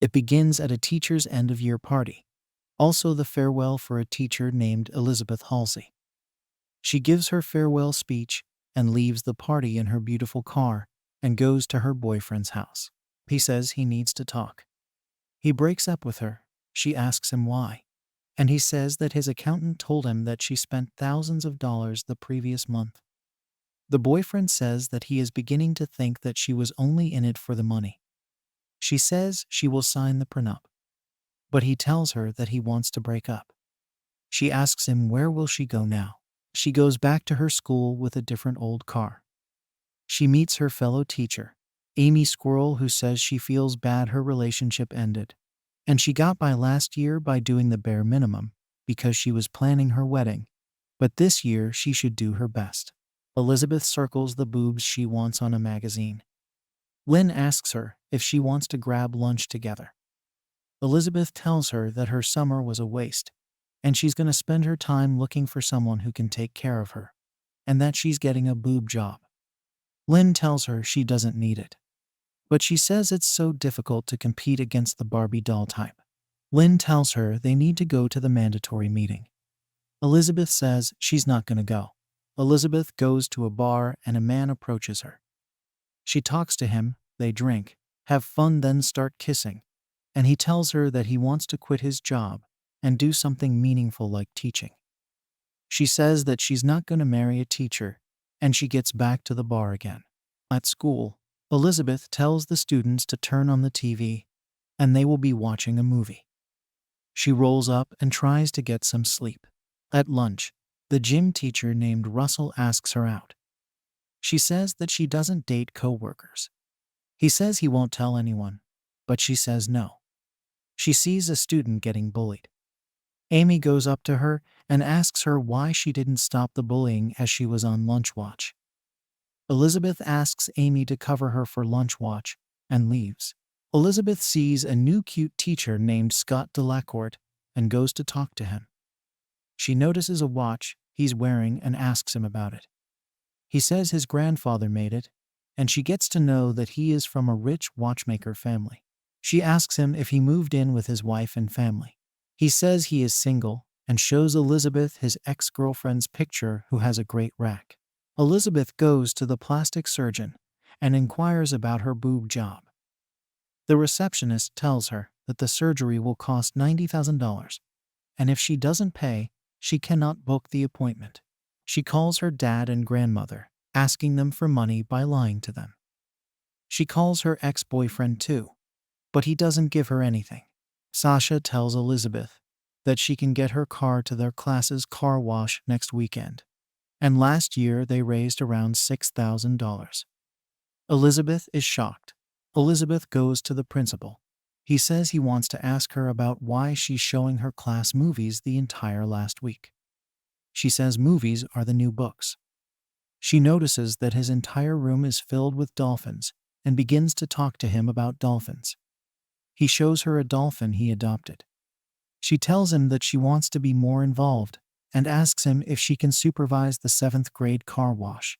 It begins at a teacher's end-of-year party, also the farewell for a teacher named Elizabeth Halsey. She gives her farewell speech and leaves the party in her beautiful car and goes to her boyfriend's house. He says he needs to talk. He breaks up with her. She asks him why, and he says that his accountant told him that she spent thousands of dollars the previous month. The boyfriend says that he is beginning to think that she was only in it for the money. She says she will sign the prenup, but he tells her that he wants to break up. She asks him where will she go now. She goes back to her school with a different old car. She meets her fellow teacher, Amy Squirrel, who says she feels bad her relationship ended, and she got by last year by doing the bare minimum because she was planning her wedding, but this year she should do her best. Elizabeth circles the boobs she wants on a magazine. Lynn asks her if she wants to grab lunch together. Elizabeth tells her that her summer was a waste, and she's going to spend her time looking for someone who can take care of her, and that she's getting a boob job. Lynn tells her she doesn't need it, but she says it's so difficult to compete against the Barbie doll type. Lynn tells her they need to go to the mandatory meeting. Elizabeth says she's not going to go. Elizabeth goes to a bar and a man approaches her. She talks to him, they drink, have fun, then start kissing, and he tells her that he wants to quit his job and do something meaningful like teaching. She says that she's not going to marry a teacher, and she gets back to the bar again. At school, Elizabeth tells the students to turn on the TV, and they will be watching a movie. She rolls up and tries to get some sleep. At lunch, the gym teacher named Russell asks her out. She says that she doesn't date coworkers. He says he won't tell anyone, but she says no. She sees a student getting bullied. Amy goes up to her and asks her why she didn't stop the bullying as she was on lunch watch. Elizabeth asks Amy to cover her for lunch watch and leaves. Elizabeth sees a new cute teacher named Scott Delacorte and goes to talk to him. She notices a watch he's wearing and asks him about it. He says his grandfather made it, and she gets to know that he is from a rich watchmaker family. She asks him if he moved in with his wife and family. He says he is single and shows Elizabeth his ex-girlfriend's picture, who has a great rack. Elizabeth goes to the plastic surgeon and inquires about her boob job. The receptionist tells her that the surgery will cost $90,000, and if she doesn't pay, she cannot book the appointment. She calls her dad and grandmother, asking them for money by lying to them. She calls her ex-boyfriend too, but he doesn't give her anything. Sasha tells Elizabeth that she can get her car to their class's car wash next weekend, and last year they raised around $6,000. Elizabeth is shocked. Elizabeth goes to the principal. He says he wants to ask her about why she's showing her class movies the entire last week. She says movies are the new books. She notices that his entire room is filled with dolphins and begins to talk to him about dolphins. He shows her a dolphin he adopted. She tells him that she wants to be more involved and asks him if she can supervise the 7th grade car wash.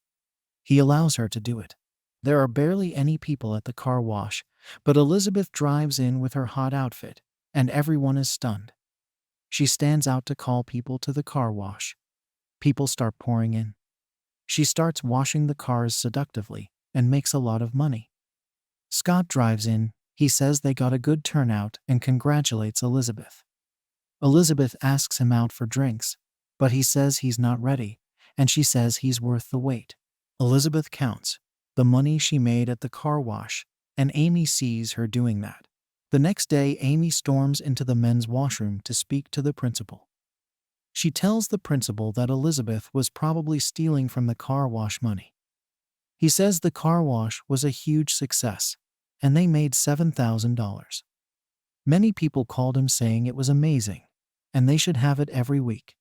He allows her to do it. There are barely any people at the car wash, but Elizabeth drives in with her hot outfit, and everyone is stunned. She stands out to call people to the car wash. People start pouring in. She starts washing the cars seductively and makes a lot of money. Scott drives in. He says they got a good turnout and congratulates Elizabeth. Elizabeth asks him out for drinks, but he says he's not ready, and she says he's worth the wait. Elizabeth counts the money she made at the car wash, and Amy sees her doing that. The next day, Amy storms into the men's washroom to speak to the principal. She tells the principal that Elizabeth was probably stealing from the car wash money. He says the car wash was a huge success, and they made $7,000. Many people called him saying it was amazing, and they should have it every week.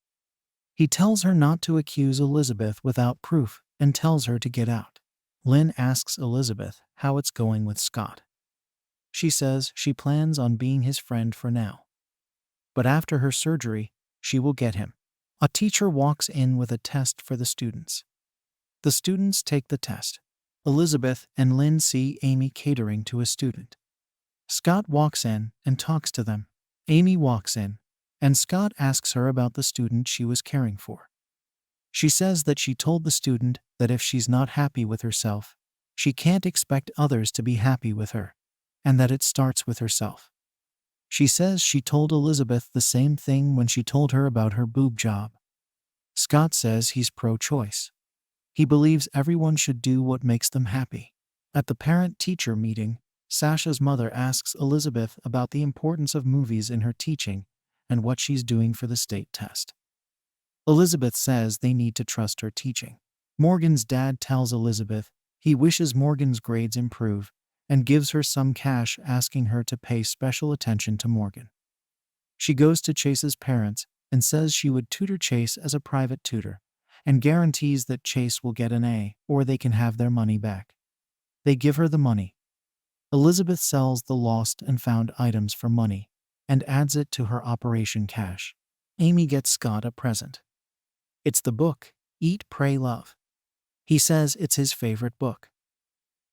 He tells her not to accuse Elizabeth without proof and tells her to get out. Lynn asks Elizabeth how it's going with Scott. She says she plans on being his friend for now, but after her surgery, she will get him. A teacher walks in with a test for the students. The students take the test. Elizabeth and Lynn see Amy catering to a student. Scott walks in and talks to them. Amy walks in, and Scott asks her about the student she was caring for. She says that she told the student that if she's not happy with herself, she can't expect others to be happy with her, and that it starts with herself. She says she told Elizabeth the same thing when she told her about her boob job. Scott says he's pro-choice. He believes everyone should do what makes them happy. At the parent-teacher meeting, Sasha's mother asks Elizabeth about the importance of movies in her teaching and what she's doing for the state test. Elizabeth says they need to trust her teaching. Morgan's dad tells Elizabeth he wishes Morgan's grades improve and gives her some cash, asking her to pay special attention to Morgan. She goes to Chase's parents and says she would tutor Chase as a private tutor and guarantees that Chase will get an A or they can have their money back. They give her the money. Elizabeth sells the lost and found items for money and adds it to her Operation Cash. Amy gets Scott a present. It's the book, Eat, Pray, Love. He says it's his favorite book.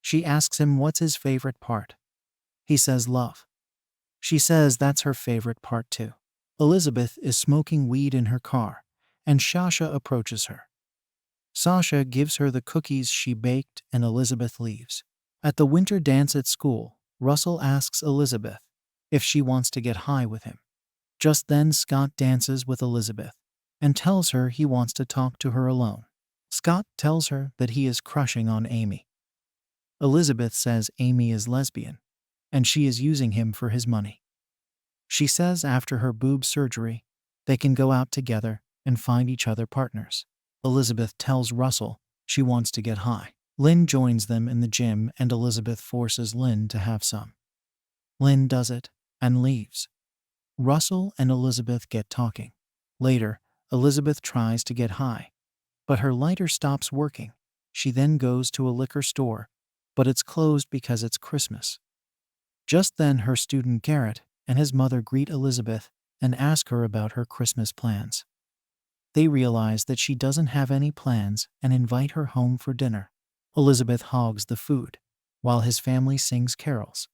She asks him what's his favorite part. He says love. She says that's her favorite part too. Elizabeth is smoking weed in her car, and Sasha approaches her. Sasha gives her the cookies she baked, and Elizabeth leaves. At the winter dance at school, Russell asks Elizabeth if she wants to get high with him. Just then Scott dances with Elizabeth and tells her he wants to talk to her alone. Scott tells her that he is crushing on Amy. Elizabeth says Amy is lesbian, and she is using him for his money. She says after her boob surgery, they can go out together and find each other partners. Elizabeth tells Russell she wants to get high. Lynn joins them in the gym and Elizabeth forces Lynn to have some. Lynn does it and leaves. Russell and Elizabeth get talking. Later, Elizabeth tries to get high, but her lighter stops working. She then goes to a liquor store, but it's closed because it's Christmas. Just then her student Garrett and his mother greet Elizabeth and ask her about her Christmas plans. They realize that she doesn't have any plans and invite her home for dinner. Elizabeth hogs the food, while his family sings carols.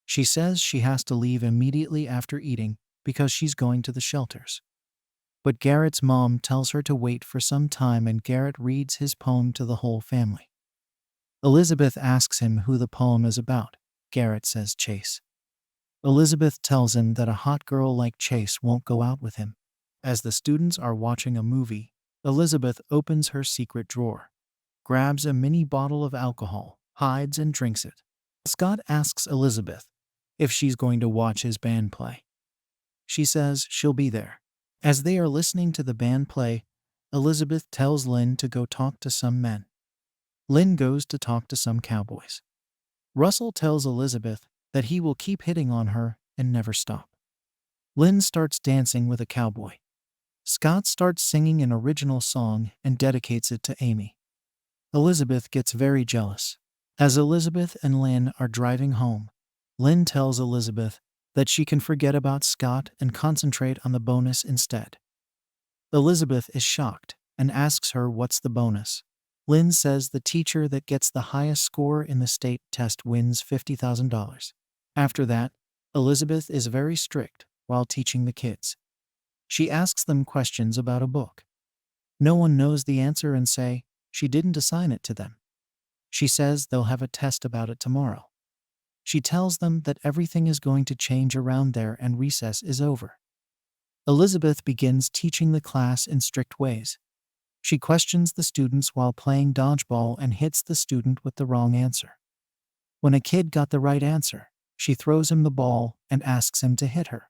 She says she has to leave immediately after eating because she's going to the shelters. But Garrett's mom tells her to wait for some time and Garrett reads his poem to the whole family. Elizabeth asks him who the poem is about. Garrett says Chase. Elizabeth tells him that a hot girl like Chase won't go out with him. As the students are watching a movie, Elizabeth opens her secret drawer, grabs a mini bottle of alcohol, hides and drinks it. Scott asks Elizabeth if she's going to watch his band play. She says she'll be there. As they are listening to the band play, Elizabeth tells Lynn to go talk to some men. Lynn goes to talk to some cowboys. Russell tells Elizabeth that he will keep hitting on her and never stop. Lynn starts dancing with a cowboy. Scott starts singing an original song and dedicates it to Amy. Elizabeth gets very jealous. As Elizabeth and Lynn are driving home, Lynn tells Elizabeth that she can forget about Scott and concentrate on the bonus instead. Elizabeth is shocked and asks her what's the bonus. Lynn says the teacher that gets the highest score in the state test wins $50,000. After that, Elizabeth is very strict while teaching the kids. She asks them questions about a book. No one knows the answer and say she didn't assign it to them. She says they'll have a test about it tomorrow. She tells them that everything is going to change around there and recess is over. Elizabeth begins teaching the class in strict ways. She questions the students while playing dodgeball and hits the student with the wrong answer. When a kid got the right answer, she throws him the ball and asks him to hit her.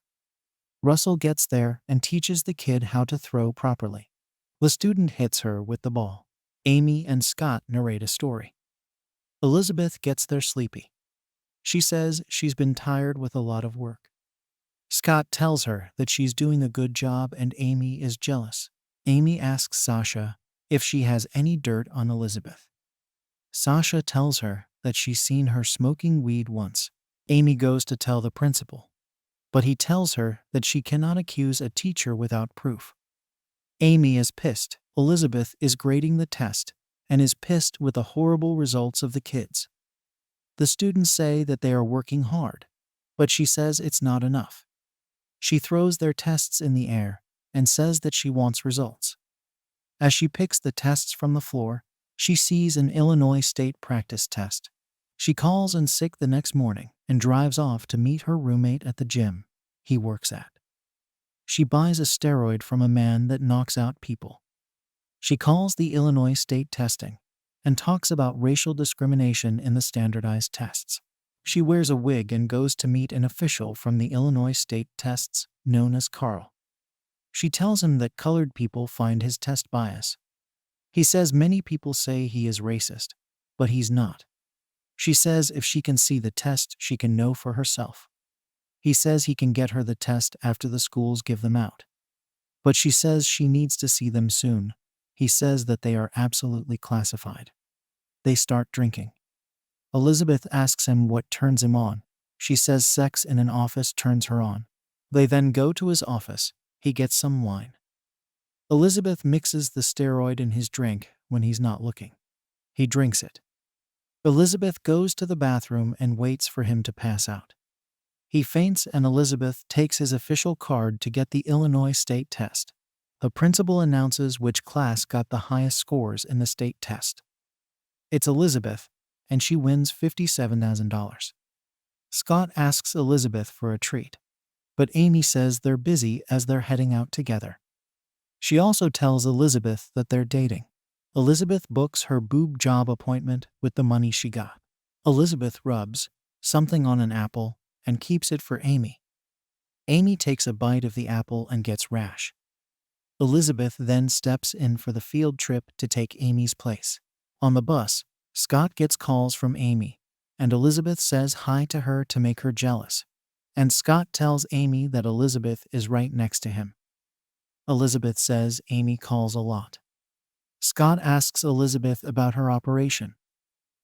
Russell gets there and teaches the kid how to throw properly. The student hits her with the ball. Amy and Scott narrate a story. Elizabeth gets there sleepy. She says she's been tired with a lot of work. Scott tells her that she's doing a good job and Amy is jealous. Amy asks Sasha if she has any dirt on Elizabeth. Sasha tells her that she's seen her smoking weed once. Amy goes to tell the principal, but he tells her that she cannot accuse a teacher without proof. Amy is pissed. Elizabeth is grading the test and is pissed with the horrible results of the kids. The students say that they are working hard, But she says it's not enough. She throws their tests in the air and says that she wants results. As she picks the tests from the floor, she sees an Illinois state practice test. She calls in sick the next morning and drives off to meet her roommate at the gym he works at. She buys a steroid from a man that knocks out people. She calls the Illinois state testing and talks about racial discrimination in the standardized tests. She wears a wig and goes to meet an official from the Illinois state tests known as Carl. She tells him that colored people find his test bias. He says many people say he is racist, but he's not. She says if she can see the test, she can know for herself. He says he can get her the test after the schools give them out. But she says she needs to see them soon. He says that they are absolutely classified. They start drinking. Elizabeth asks him what turns him on. She says sex in an office turns her on. They then go to his office. He gets some wine. Elizabeth mixes the steroid in his drink when he's not looking. He drinks it. Elizabeth goes to the bathroom and waits for him to pass out. He faints and Elizabeth takes his official card to get the Illinois state test. The principal announces which class got the highest scores in the state test. It's Elizabeth, and she wins $57,000. Scott asks Elizabeth for a treat, but Amy says they're busy as they're heading out together. She also tells Elizabeth that they're dating. Elizabeth books her boob job appointment with the money she got. Elizabeth rubs something on an apple and keeps it for Amy. Amy takes a bite of the apple and gets rash. Elizabeth then steps in for the field trip to take Amy's place. On the bus, Scott gets calls from Amy, and Elizabeth says hi to her to make her jealous. And Scott tells Amy that Elizabeth is right next to him. Elizabeth says Amy calls a lot. Scott asks Elizabeth about her operation.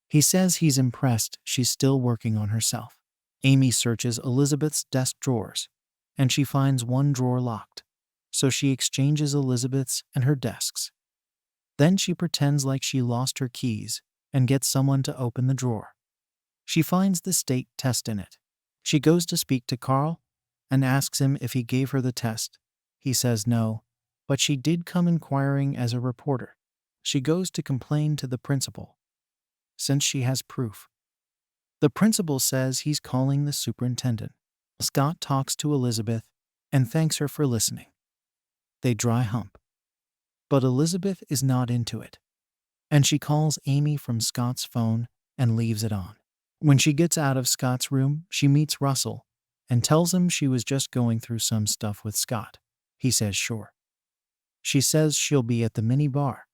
He says he's impressed she's still working on herself. Amy searches Elizabeth's desk drawers, and she finds one drawer locked, so she exchanges Elizabeth's and her desks. Then she pretends like she lost her keys and gets someone to open the drawer. She finds the state test in it. She goes to speak to Carl and asks him if he gave her the test. He says no, but she did come inquiring as a reporter. She goes to complain to the principal, since she has proof. The principal says he's calling the superintendent. Scott talks to Elizabeth and thanks her for listening. They dry hump. But Elizabeth is not into it, and she calls Amy from Scott's phone and leaves it on. When she gets out of Scott's room, she meets Russell and tells him she was just going through some stuff with Scott. He says sure. She says she'll be at the mini bar,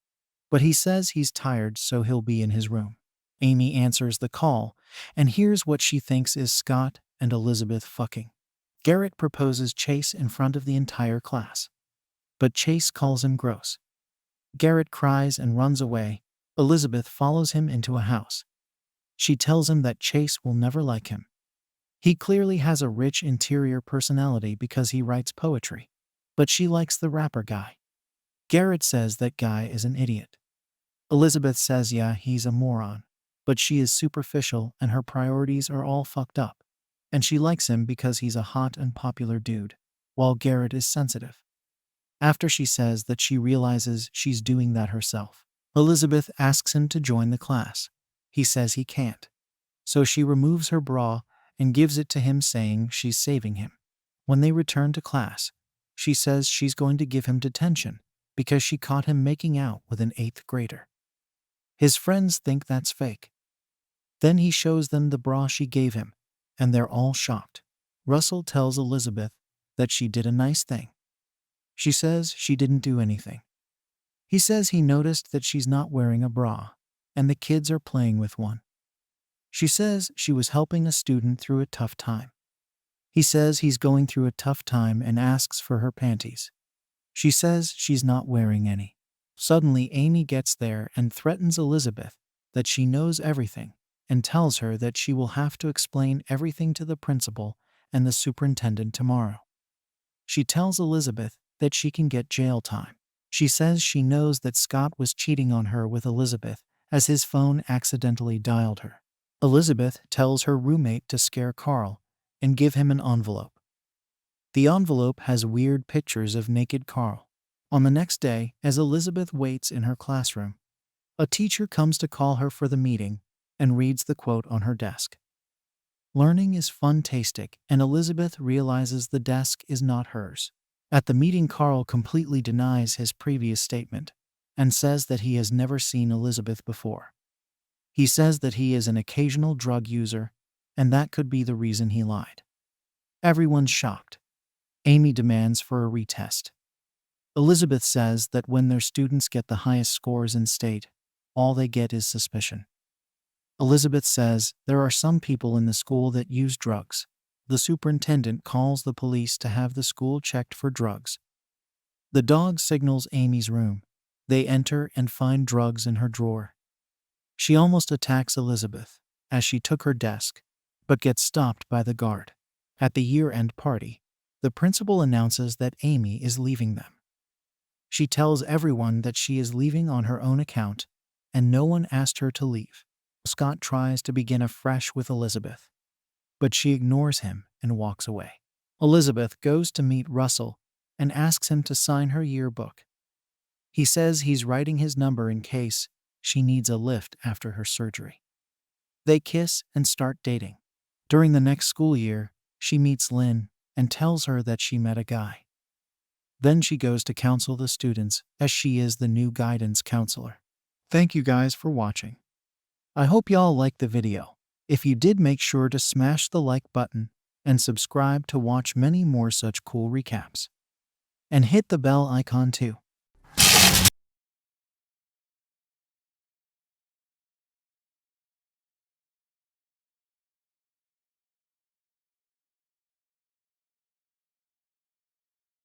but he says he's tired so he'll be in his room. Amy answers the call and hears what she thinks is Scott and Elizabeth fucking. Garrett proposes Chase in front of the entire class, but Chase calls him gross. Garrett cries and runs away. Elizabeth follows him into a house. She tells him that Chase will never like him. He clearly has a rich interior personality because he writes poetry, but she likes the rapper guy. Garrett says that guy is an idiot. Elizabeth says yeah, he's a moron, but she is superficial and her priorities are all fucked up, and she likes him because he's a hot and popular dude, while Garrett is sensitive. After she says that she realizes she's doing that herself, Elizabeth asks him to join the class. He says he can't. So she removes her bra and gives it to him, saying she's saving him. When they return to class, she says she's going to give him detention because she caught him making out with an 8th grader. His friends think that's fake. Then he shows them the bra she gave him, and they're all shocked. Russell tells Elizabeth that she did a nice thing. She says she didn't do anything. He says he noticed that she's not wearing a bra, and the kids are playing with one. She says she was helping a student through a tough time. He says he's going through a tough time and asks for her panties. She says she's not wearing any. Suddenly, Amy gets there and threatens Elizabeth that she knows everything and tells her that she will have to explain everything to the principal and the superintendent tomorrow. She tells Elizabeth that she can get jail time. She says she knows that Scott was cheating on her with Elizabeth as his phone accidentally dialed her. Elizabeth tells her roommate to scare Carl and give him an envelope. The envelope has weird pictures of naked Carl. On the next day, as Elizabeth waits in her classroom, a teacher comes to call her for the meeting and reads the quote on her desk. Learning is fun-tastic, and Elizabeth realizes the desk is not hers. At the meeting, Carl completely denies his previous statement and says that he has never seen Elizabeth before. He says that he is an occasional drug user, and that could be the reason he lied. Everyone's shocked. Amy demands for a retest. Elizabeth says that when their students get the highest scores in state, all they get is suspicion. Elizabeth says there are some people in the school that use drugs. The superintendent calls the police to have the school checked for drugs. The dog signals Amy's room. They enter and find drugs in her drawer. She almost attacks Elizabeth as she took her desk, but gets stopped by the guard. At the year-end party, the principal announces that Amy is leaving them. She tells everyone that she is leaving on her own account, and no one asked her to leave. Scott tries to begin afresh with Elizabeth, but she ignores him and walks away. Elizabeth goes to meet Russell and asks him to sign her yearbook. He says he's writing his number in case she needs a lift after her surgery. They kiss and start dating. During the next school year, she meets Lynn and tells her that she met a guy. Then she goes to counsel the students as she is the new guidance counselor. Thank you guys for watching. I hope y'all liked the video. If you did, make sure to smash the like button and subscribe to watch many more such cool recaps. And hit the bell icon too.